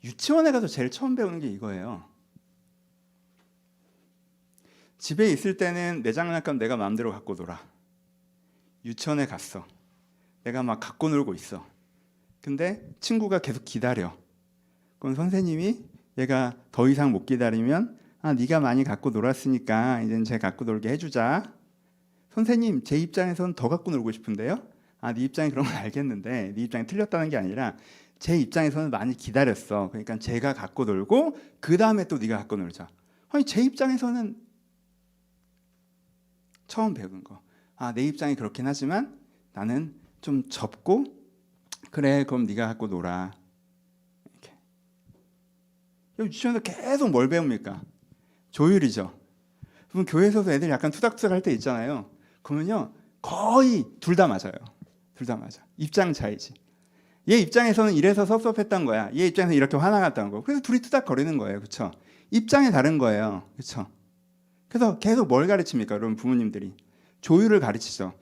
유치원에 가서 제일 처음 배우는 게 이거예요. 집에 있을 때는 내 장난감 내가 마음대로 갖고 놀아. 유치원에 갔어. 내가 막 갖고 놀고 있어. 근데 친구가 계속 기다려. 그럼 선생님이 얘가 더 이상 못 기다리면 네가 많이 갖고 놀았으니까 이제는 쟤 갖고 놀게 해주자. 선생님 제 입장에서는 더 갖고 놀고 싶은데요. 네 입장이 그런 건 알겠는데 네 입장이 틀렸다는 게 아니라 제 입장에서는 많이 기다렸어. 그러니까 제가 갖고 놀고 그 다음에 또 네가 갖고 놀자. 제 입장에서는 처음 배운 거. 내 입장이 그렇긴 하지만 나는 좀 접고 그래 그럼 네가 갖고 놀아. 이렇게. 유치원에서 계속 뭘 배웁니까? 조율이죠. 그럼 교회에서도 애들 약간 투닥투닥 할 때 있잖아요. 그러면요 거의 둘 다 맞아요. 둘 다 맞아. 입장 차이지. 얘 입장에서는 이래서 섭섭했던 거야. 얘 입장에서 이렇게 화나갔다는 거. 그래서 둘이 투닥거리는 거예요. 그렇죠? 입장이 다른 거예요. 그렇죠? 그래서 계속 뭘 가르칩니까? 여러분 부모님들이 조율을 가르치죠.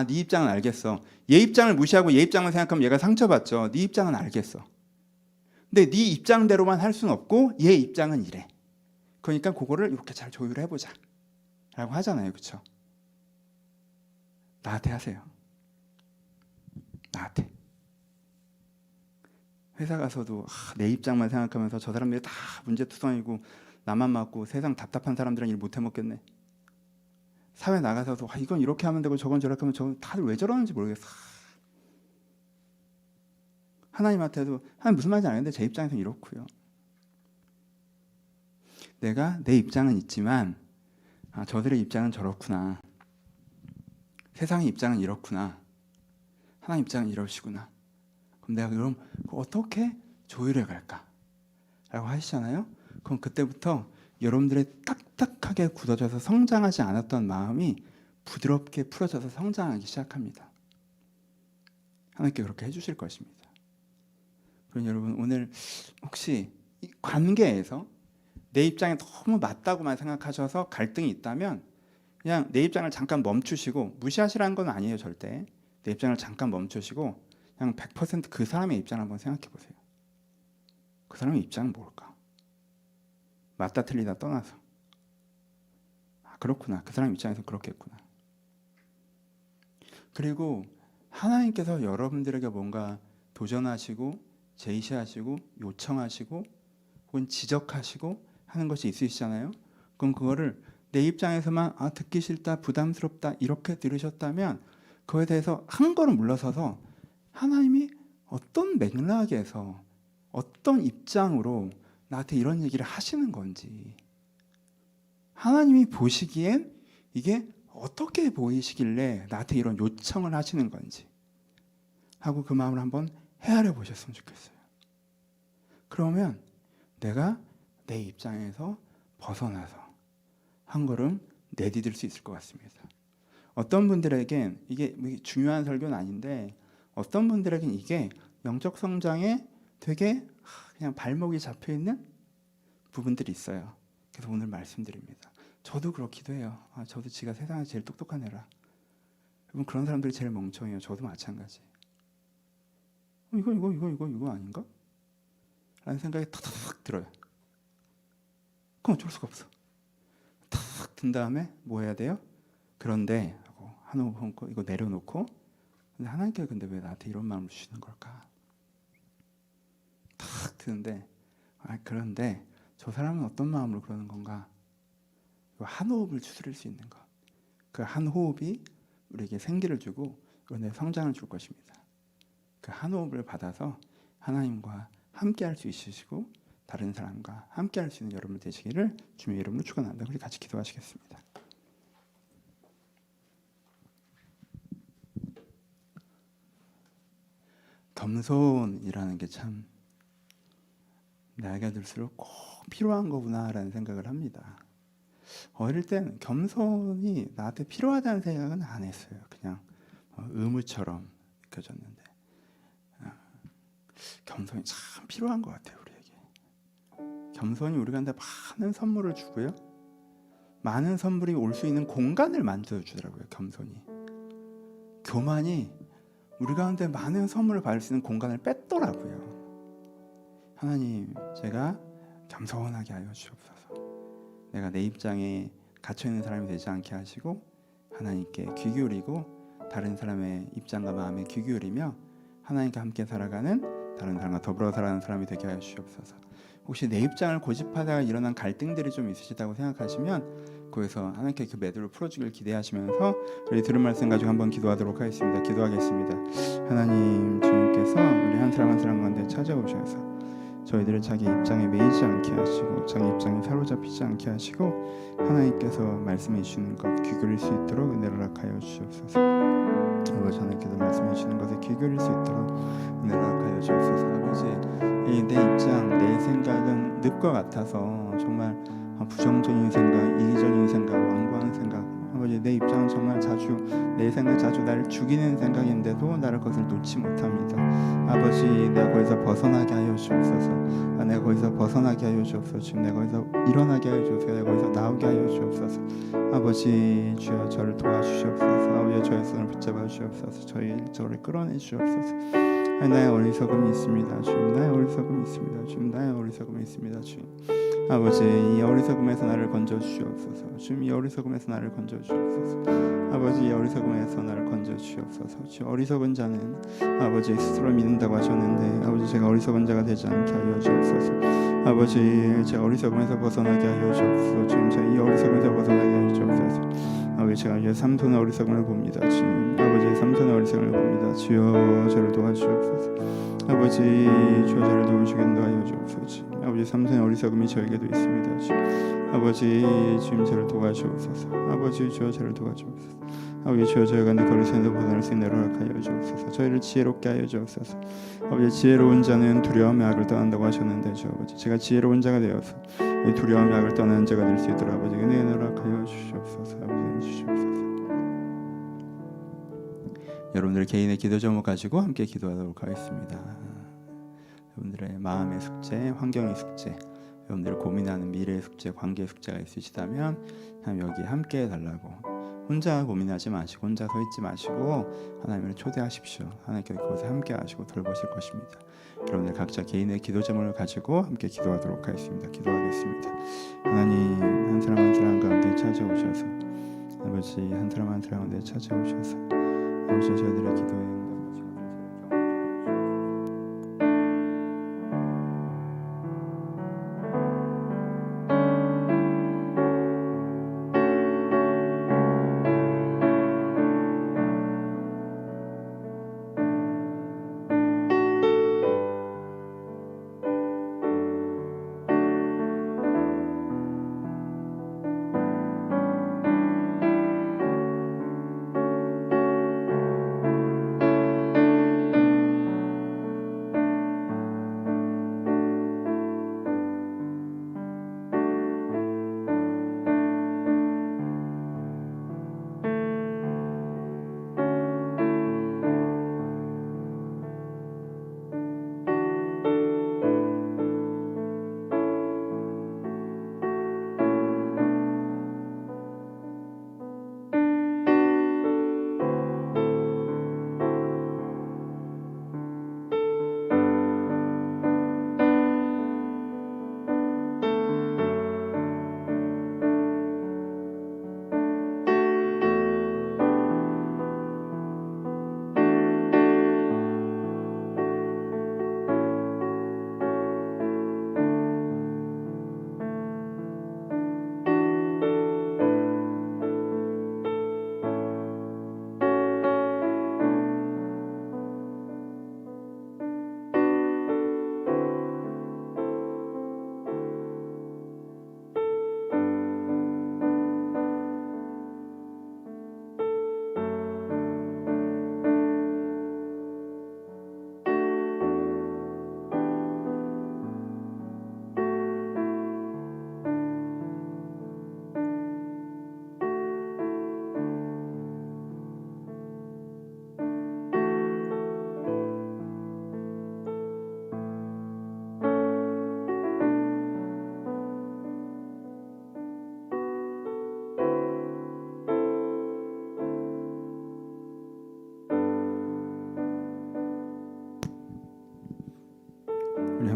네 입장은 알겠어. 얘 입장을 무시하고 얘 입장만 생각하면 얘가 상처받죠. 네 입장은 알겠어. 근데 네 입장대로만 할 수는 없고 얘 입장은 이래. 그러니까 그거를 이렇게 잘 조율해보자 라고 하잖아요. 그렇죠? 나한테 하세요. 나한테. 회사 가서도 내 입장만 생각하면서 저 사람들이 다 문제투성이고 나만 맞고 세상 답답한 사람들은 일 못해 먹겠네. 사회 나가서도 이건 이렇게 하면 되고 저건 저렇게 하면 저건 다들 왜 저러는지 모르겠어. 하나님한테도 하나님 무슨 말인지 알겠는데 제 입장에서는 이렇고요. 내가 내 입장은 있지만 저들의 입장은 저렇구나. 세상의 입장은 이렇구나. 하나님 입장은 이러시구나. 그럼 내가 그럼 어떻게 조율해 갈까? 라고 하시잖아요. 그럼 그때부터 여러분들의 딱딱하게 굳어져서 성장하지 않았던 마음이 부드럽게 풀어져서 성장하기 시작합니다. 하나님께 그렇게 해주실 것입니다. 그럼 여러분 오늘 혹시 이 관계에서 내 입장에 너무 맞다고만 생각하셔서 갈등이 있다면 그냥 내 입장을 잠깐 멈추시고 무시하시라는 건 아니에요. 절대. 내 입장을 잠깐 멈추시고 그냥 100% 그 사람의 입장을 한번 생각해 보세요. 그 사람의 입장은 뭘까? 맞다 틀리다 떠나서 그렇구나. 그 사람 입장에서 그렇겠구나. 그리고 하나님께서 여러분들에게 뭔가 도전하시고 제시하시고 요청하시고 혹은 지적하시고 하는 것이 있으시잖아요. 그럼 그거를 내 입장에서만 듣기 싫다, 부담스럽다 이렇게 들으셨다면 그거에 대해서 한 걸음 물러서서 하나님이 어떤 맥락에서 어떤 입장으로 나한테 이런 얘기를 하시는 건지, 하나님이 보시기엔 이게 어떻게 보이시길래 나한테 이런 요청을 하시는 건지 하고 그 마음을 한번 헤아려 보셨으면 좋겠어요. 그러면 내가 내 입장에서 벗어나서 한 걸음 내디딜 수 있을 것 같습니다. 어떤 분들에겐 이게 중요한 설교는 아닌데, 어떤 분들에겐 이게 영적 성장에 되게 그냥 발목이 잡혀 있는 부분들이 있어요. 그래서 오늘 말씀드립니다. 저도 그렇기도 해요. 저도 지가 세상에서 제일 똑똑한 애라. 여러분, 그런 사람들이 제일 멍청해요. 저도 마찬가지. 이거 아닌가? 라는 생각이 탁탁 들어요. 그럼 어쩔 수가 없어. 탁 든 다음에 뭐 해야 돼요? 그런데 하고 한 호흡 험고 이거 내려놓고, 근데 하나님께 근데 왜 나한테 이런 마음을 주시는 걸까? 탁 드는데, 그런데 저 사람은 어떤 마음으로 그러는 건가? 한 호흡을 추스릴 수 있는 것. 그 한 호흡이 우리에게 생기를 주고 우리의 성장을 줄 것입니다. 그 한 호흡을 받아서 하나님과 함께 할 수 있으시고 다른 사람과 함께 할 수 있는 여러분 되시기를 주님의 이름으로 축원합니다. 우리 같이 기도하시겠습니다. 겸손이라는 게 참 나이가 들수록 꼭 필요한 거구나라는 생각을 합니다. 어릴 땐 겸손이 나한테 필요하다는 생각은 안 했어요. 그냥 의무처럼 느껴졌는데, 겸손이 참 필요한 것 같아요. 우리에게 겸손이 우리가 많은 선물을 주고요, 많은 선물이 올 수 있는 공간을 만들어 주더라고요. 겸손이. 교만이 우리 가운데 많은 선물을 받을 수 있는 공간을 뺐더라고요. 하나님, 제가 겸손하게 하여 주옵소서. 내가 내 입장에 갇혀있는 사람이 되지 않게 하시고 하나님께 귀 기울이고 다른 사람의 입장과 마음에 귀 기울이며 하나님과 함께 살아가는, 다른 사람과 더불어 살아가는 사람이 되게 하여 주옵소서. 혹시 내 입장을 고집하다가 일어난 갈등들이 좀 있으시다고 생각하시면 거기서 하나님께 그 매듭을 풀어주길 기대하시면서 우리 들은 말씀 가지고 한번 기도하도록 하겠습니다. 기도하겠습니다. 하나님, 주님께서 우리 한 사람 한 사람 가운데 찾아오셔서 저희들을 자기 입장에 매이지 않게 하시고 자기 입장에 사로잡히지 않게 하시고 하나님께서 말씀해 주시는 것 귀 기울일 수 있도록 은혜를 허락하여 주옵소서. 아버지, 하나님께서 말씀해 주시는 것에 귀 기울일 수 있도록 은혜를 허락하여 주옵소서. 아버지, 내 입장, 내 생각은 늪과 같아서 정말 부정적인 생각, 이기적인 생각, 완고한 생각, 아버지, 내 입장은 정말 내 생각 자주 나를 죽이는 생각인데도 나를 그것을 놓지 못합니다. 아버지, 내가 거기서 벗어나게 하여 주옵소서. 내가 거기서 벗어나게 하여 주옵소서. 지금 내가 거기서 일어나게 하여 주옵소서. 내가 거기서 나오게 하여 주옵소서. 아버지, 주여 저를 도와주시옵소서. 아버지, 저의 손을 붙잡아 주시옵소서. 저를 끌어내 주옵소서. 나의 어리석음이 있습니다. 주님, 나의 어리석음이 있습니다. 주님, 나의 어리석음이 있습니다. 주님, 아버지, 이 어리석음에서 나를 건져 주시옵소서. 주님, 이 어리석음에서 나를 건져 주시옵소서. 아버지, 이 어리석음에서 나를 건져 주시옵소서. 주님, 어리석은 자는 아버지 스스로 믿는다고 하셨는데, 아버지, 제가 어리석은 자가 되지 않게 하여 주옵소서. 아버지, 제 어리석음에서 벗어나게 하여 주옵소서. 주님, 제가 이 어리석음에서 벗어나게 하여 주옵소서. 아버지, 제가 이제 삼손의 어리석음을 봅니다. 주님, 아버지, 삼손의 어리석음을 봅니다. 주여, 저를 도와주시옵소서. 아버지, 주여, 저를 도우시게 인도하여 주옵소서. 아버지, 삼손의 어리석음이 저에게도 있습니다. 주님, 아버지, 주님, 저를 도와주옵소서. 아버지, 주여, 저를 도와주옵소서. 아버지, 주여, 저희가 내 거리에서 벗어날 수 있는 은혜를 허락하여 주옵소서. 저희를 지혜롭게 하여 주옵소서. 아버지, 지혜로운 자는 두려움의 악을 떠난다고 하셨는데, 주 아버지, 제가 지혜로운 자가 되어서 이 두려움의 악을 떠나는 자가 될 수 있도록 아버지 은혜를 허락하여 주시옵소서. 아버지, 주시옵소서. 여러분들 개인의 기도 제목 가지고 함께 기도하도록 하겠습니다. 여러분들의 마음의 숙제, 환경의 숙제, 여러분들 고민하는 미래의 숙제, 관계의 숙제가 있으시다면 여기 함께 해달라고, 혼자 고민하지 마시고 혼자 서 있지 마시고 하나님을 초대하십시오. 하나님께서 그곳에 함께 하시고 돌보실 것입니다. 여러분들 각자 개인의 기도 제목을 가지고 함께 기도하도록 하겠습니다. 기도하겠습니다. 하나님, 한 사람 한 사람 가운데 찾아오셔서, 아버지, 한 사람 한 사람 가운데 찾아오셔서 아버지, 저희들의 기도에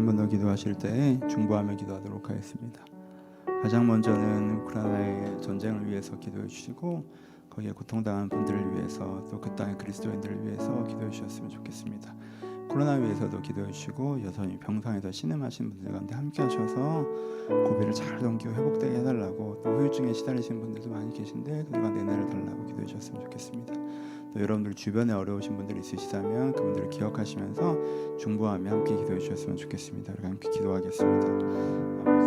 한 번 더 기도하실 때 중보하며 기도하도록 하겠습니다. 가장 먼저는 우크라이나의 전쟁을 위해서 기도해 주시고 거기에 고통당한 분들을 위해서 또 그 땅의 그리스도인들을 위해서 기도해 주셨으면 좋겠습니다. 코로나 위해서도 기도해 주시고 여전히 병상에서 신음하신 분들 가운데 함께 하셔서 고비를 잘 넘기고 회복되게 해달라고, 또 후유증에 시달리신 분들도 많이 계신데 그들 가운데 은혜를 달라고 기도해 주셨으면 좋겠습니다. 또 여러분들 주변에 어려우신 분들이 있으시다면 그분들을 기억하시면서 중보하며 함께 기도해 주셨으면 좋겠습니다. 우리 함께 기도하겠습니다.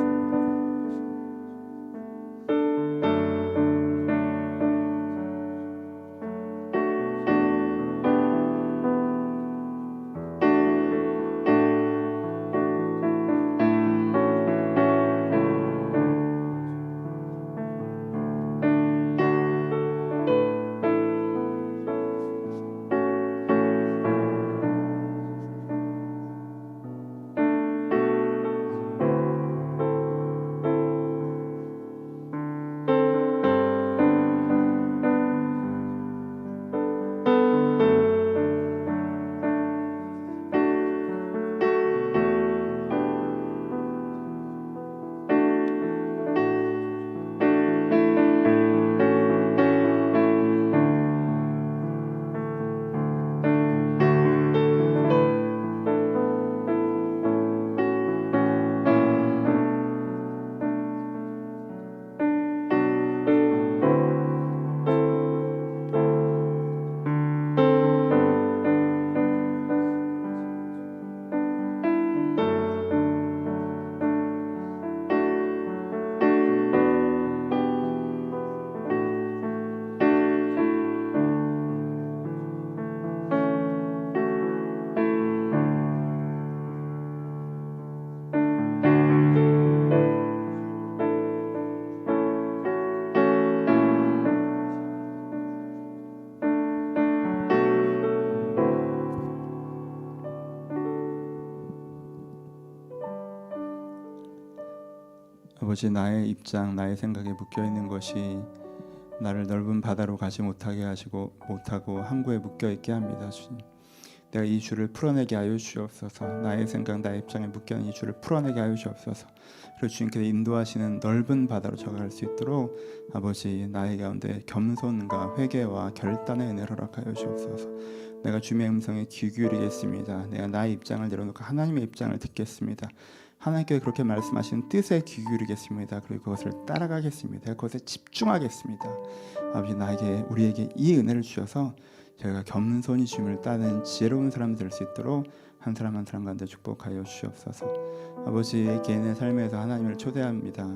아버지, 나의 입장, 나의 생각에 묶여있는 것이 나를 넓은 바다로 가지 못하게 하시고 못하고 항구에 묶여있게 합니다. 주님, 내가 이 줄을 풀어내게 하여 주옵소서. 나의 생각, 나의 입장에 묶여있는 이 줄을 풀어내게 하여 주옵소서. 그리고 주님께서 인도하시는 넓은 바다로 저갈 수 있도록 아버지, 나의 가운데 겸손과 회개와 결단의 은혜를 허락하여 주옵소서. 내가 주님의 음성에 귀 기울이겠습니다. 내가 나의 입장을 내려놓고 하나님의 입장을 듣겠습니다. 하나님께서 그렇게 말씀하신 뜻에 귀 기울이겠습니다. 그리고 그것을 따라가겠습니다. 그것에 집중하겠습니다. 아버지, 우리에게 이 은혜를 주셔서 저희가 겸손히 주님을 따르는 지혜로운 사람 될 수 있도록 한 사람 한 사람 가운데 축복하여 주시옵소서. 아버지, 개인의 삶에서 하나님을 초대합니다.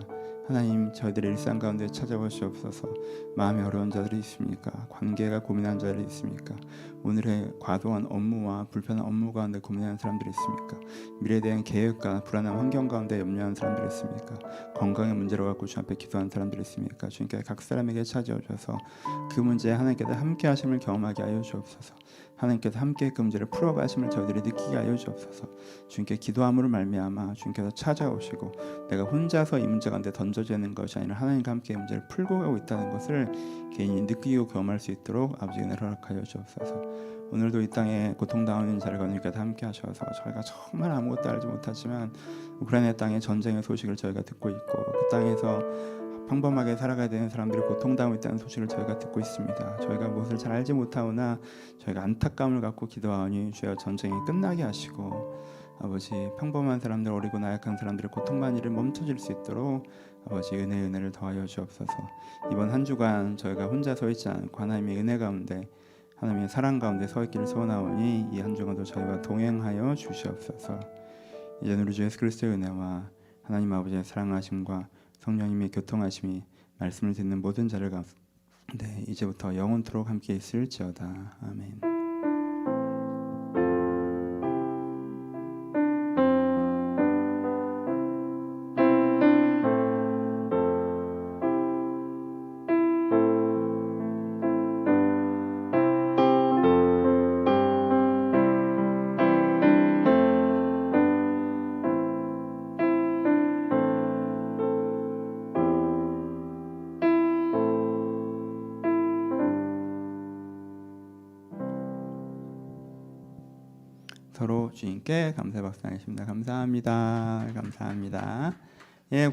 하나님, 저희들의 일상 가운데 찾아오시옵소서. 마음이 어려운 자들이 있습니까? 관계가 고민한 자들이 있습니까? 오늘의 과도한 업무와 불편한 업무 가운데 고민하는 사람들이 있습니까? 미래에 대한 계획과 불안한 환경 가운데 염려하는 사람들이 있습니까? 건강의 문제로 갖고 주님 앞에 기도하는 사람들이 있습니까? 주님께서 각 사람에게 찾아오셔서 그 문제에 하나님께서 함께 하심을 경험하게 하여 주옵소서. 하나님께서 함께 그 문제를 풀어가심을 저희들이 느끼게 하여 주옵소서. 주님께 기도함으로 말미암아 주님께서 찾아오시고 내가 혼자서 이 문제 가운데 던져지는 것이 아니라 하나님과 함께 이 문제를 풀고 가고 있다는 것을 개인이 느끼고 경험할 수 있도록 아버지 은혜를 허락하여 주옵소서. 오늘도 이 땅에 고통당하는 자를 거니까 함께 하셔서 저희가 정말 아무것도 알지 못하지만 우크라이나 땅의 전쟁의 소식을 저희가 듣고 있고 그 땅에서 평범하게 살아가야 되는 사람들이 고통당하고 있다는 소식을 저희가 듣고 있습니다. 저희가 무엇을 잘 알지 못하오나 저희가 안타까움을 갖고 기도하오니 주여 전쟁이 끝나게 하시고 아버지, 평범한 사람들, 어리고 나약한 사람들의 고통만 일을 멈춰질 수 있도록 아버지 은혜를 더하여 주옵소서. 이번 한 주간 저희가 혼자 서 있지 않고 하나님의 은혜 가운데 하나님의 사랑 가운데 서 있기를 소원하오니 이 한 주간도 저희와 동행하여 주시옵소서. 이제는 우리 주 예수 그리스도의 은혜와 하나님 아버지의 사랑하심과 성령님의 교통하심이 말씀을 듣는 모든 자를 가운데 이제부터 영원토록 함께 있을지어다. 아멘. 서로 주님께 감사의 박수 하겠습니다. 감사합니다. 감사합니다. 예.